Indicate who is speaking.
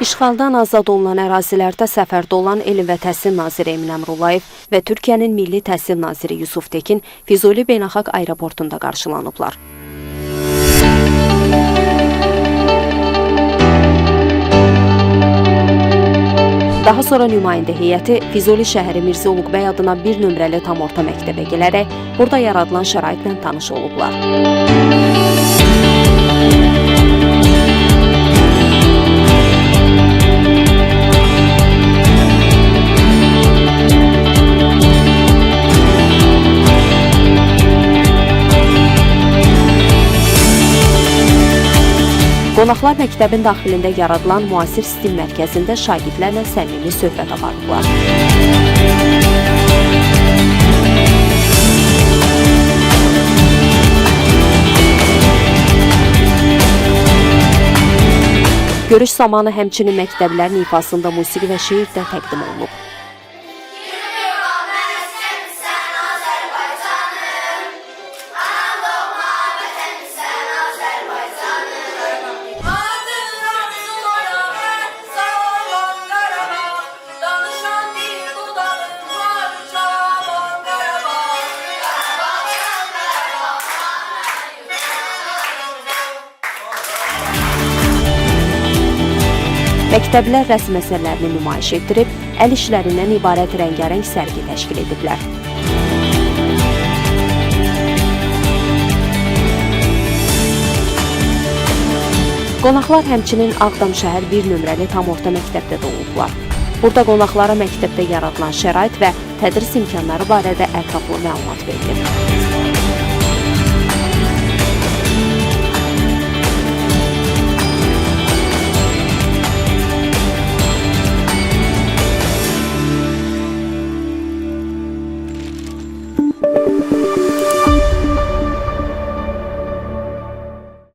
Speaker 1: İşğaldan azad olunan ərazilərdə səfərdə olan Elm və Təhsil naziri Emin Əmrullayev və Türkiyənin Milli Təhsil naziri Yusuf Tekin Füzuli Beynəlxalq Aeroportunda qarşılanıblar. Daha sonra nümayəndə heyəti Füzuli şəhəri Mirzə Uluqbəy adına 1 nömrəli tam orta məktəbə gələrək burada yaradılan şəraitlə tanış olublar. Qonaqlar məktəbin daxilində yaradılan müasir stil mərkəzində şagirdlərlə səmimi söhbət aparıblar. Görüş zamanı həmçinin məktəblərin ifasında musiqi və şeir də təqdim olunub. Məktəblər rəsm əsərlərini nümayiş etdirib, əl işlərindən ibarət rəngarəng sərgi təşkil ediblər. Qonaqlar həmçinin Ağdam şəhər 1 nömrəli tam orta məktəbdə də olublar. Burada qonaqlara məktəbdə yaradılan şərait və tədris imkanları barədə ətraflı məlumat verilib.